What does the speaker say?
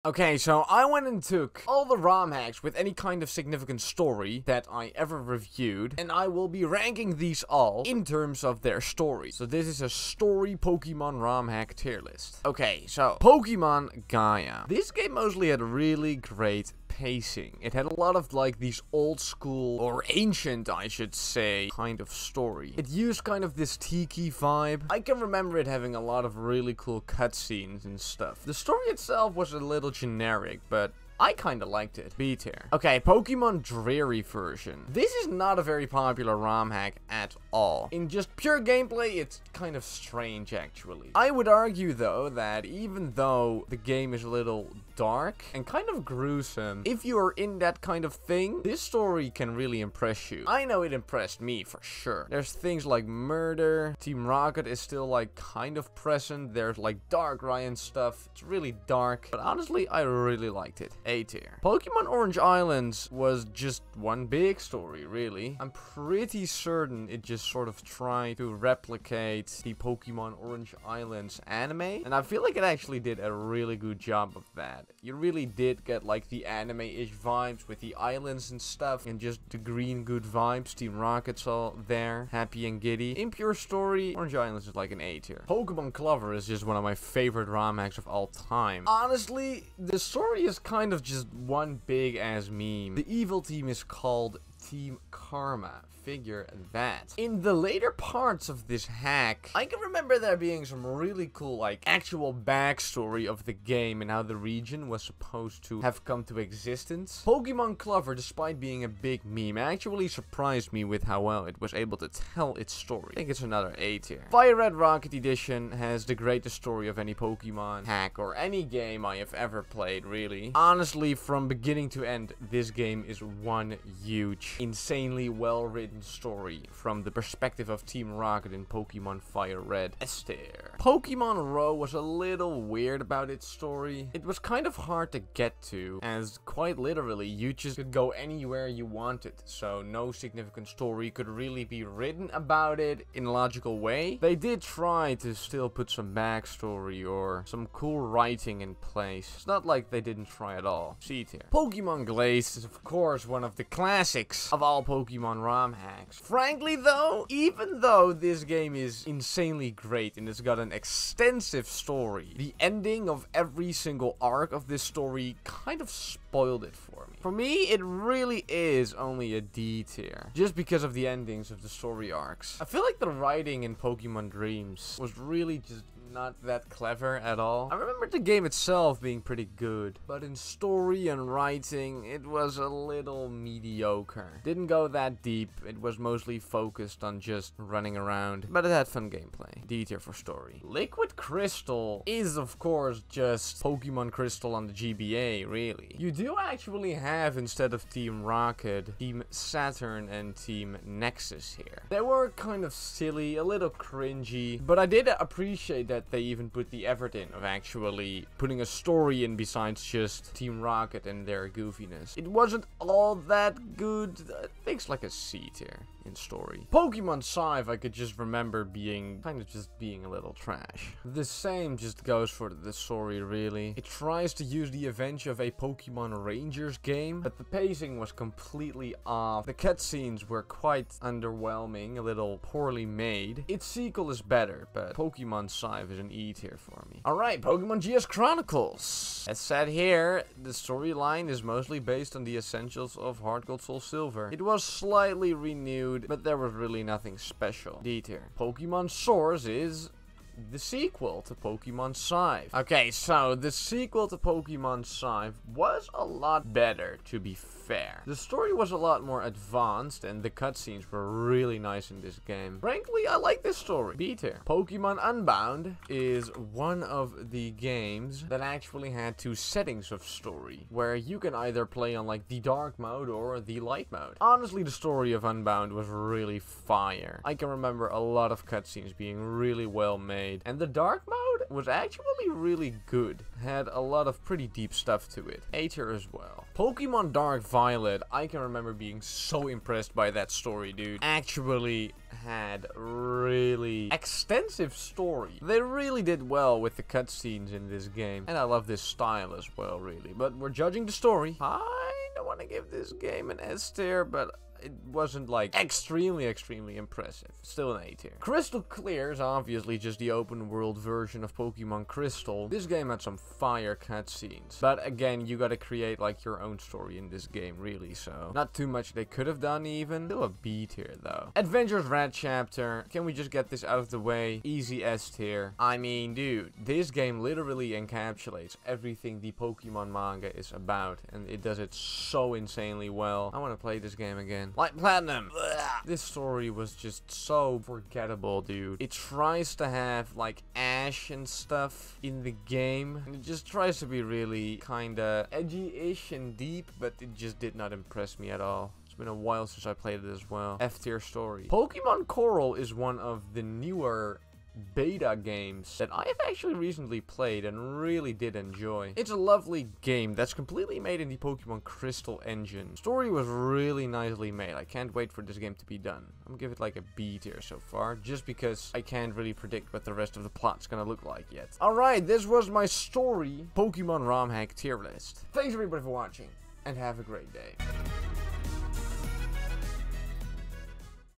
Okay, so I went and took all the ROM hacks with any kind of significant story that I ever reviewed, and I will be ranking these all in terms of their story. So this is a story Pokemon ROM hack tier list. Okay, so Pokemon Gaia. This game mostly had really great pacing. It had a lot of like these old school, or ancient I should say, kind of story. It used kind of this tiki vibe. I can remember it having a lot of really cool cutscenes and stuff. The story itself was a little generic, but I kinda liked it. B tier. Okay, Pokemon Dreary version. This is not a very popular ROM hack at all. In just pure gameplay, it's kind of strange actually. I would argue though that even though the game is a little dark and kind of gruesome, if you are in that kind of thing, this story can really impress you. I know it impressed me for sure. There's things like murder, Team Rocket is still like kind of present, there's like Darkrai and stuff. It's really dark, but honestly I really liked it. A tier. Pokemon Orange Islands was just one big story, really. I'm pretty certain it just sort of tried to replicate the Pokemon Orange Islands anime, and I feel like it actually did a really good job of that. You really did get like the anime-ish vibes with the islands and stuff, and just the green good vibes. Team Rocket's all there, happy and giddy. In pure story, Orange Islands is like an A tier. Pokemon Clover is just one of my favorite ROM hacks of all time. Honestly, the story is kind of just one big ass meme. The evil team is called Team Karma. Figure that. In the later parts of this hack, I can remember there being some really cool, like, actual backstory of the game and how the region was supposed to have come to existence. Pokemon Clover, despite being a big meme, actually surprised me with how well it was able to tell its story. I think it's another A tier. Fire Red Rocket Edition has the greatest story of any Pokemon hack or any game I have ever played, really. Honestly, from beginning to end, this game is one huge, insanely well-written story from the perspective of Team Rocket in Pokemon Fire Red. S tier. Pokemon Row was a little weird about its story. It was kind of hard to get to, as quite literally you just could go anywhere you wanted, so no significant story could really be written about it in a logical way. They did try to still put some backstory or some cool writing in place. It's not like they didn't try at all. C tier. Pokemon Glazed is of course one of the classics of all Pokemon ROM hacks. Frankly though, even though this game is insanely great and it's got an extensive story, the ending of every single arc of this story kind of spoiled it for me. For me, it really is only a D tier, just because of the endings of the story arcs. I feel like the writing in Pokemon Dreams was really just not that clever at all. I remember the game itself being pretty good, but in story and writing, it was a little mediocre. Didn't go that deep, it was mostly focused on just running around, but it had fun gameplay. D tier for story. Liquid Crystal is of course just Pokemon Crystal on the GBA, really. You do actually have, instead of Team Rocket, Team Saturn and Team Nexus here. They were kind of silly, a little cringy, but I did appreciate that they even put the effort in of actually putting a story in besides just Team Rocket and their goofiness. It wasn't all that good. I think it's like a C tier in story. Pokemon Scythe, I could just remember being kind of just being a little trash. The same just goes for the story, really. It tries to use the adventure of a Pokemon Rangers game, but the pacing was completely off. The cutscenes were quite underwhelming, a little poorly made. Its sequel is better, but Pokemon Scythe is an E tier for me. Alright, Pokemon GS Chronicles. As said here, the storyline is mostly based on the essentials of Heart Gold Soul Silver. It was slightly renewed, but there was really nothing special. D tier. Pokemon Source is the sequel to Pokemon Scythe. Okay, so the sequel to Pokemon Scythe was a lot better, to be fair. The story was a lot more advanced and the cutscenes were really nice in this game. Frankly, I like this story. B tier. Pokemon Unbound is one of the games that actually had two settings of story, where you can either play on like the dark mode or the light mode. Honestly, the story of Unbound was really fire. I can remember a lot of cutscenes being really well made, and the dark mode was actually really good. had a lot of pretty deep stuff to it. A tier as well. Pokemon Dark Violet, I can remember being so impressed by that story, dude. Actually had really extensive story. They really did well with the cutscenes in this game. And I love this style as well, really. But we're judging the story. I don't want to give this game an S tier, but it wasn't like extremely impressive. Still an A tier. Crystal Clear is obviously just the open world version of Pokemon Crystal. This game had some fire cutscenes. But again, you gotta create like your own story in this game, really, so not too much they could have done even. Still a B tier though. Adventures Red Chapter. Can we just get this out of the way? Easy S tier. I mean, dude, this game literally encapsulates everything the Pokemon manga is about, and it does it so insanely well. I want to play this game again. Like Platinum. Blech. This story was just so forgettable, dude. It tries to have like Ash and stuff in the game, and it just tries to be really kinda edgy-ish and deep, but it just did not impress me at all. It's been a while since I played it as well. F tier story. Pokemon Coral is one of the newer beta games that I have actually recently played and really did enjoy. It's a lovely game that's completely made in the Pokemon Crystal engine. Story was really nicely made. I can't wait for this game to be done. I'm gonna give it like a B tier so far, just because I can't really predict what the rest of the plot's gonna look like yet. Alright, this was my story, Pokemon Romhack tier list. Thanks everybody for watching, and have a great day.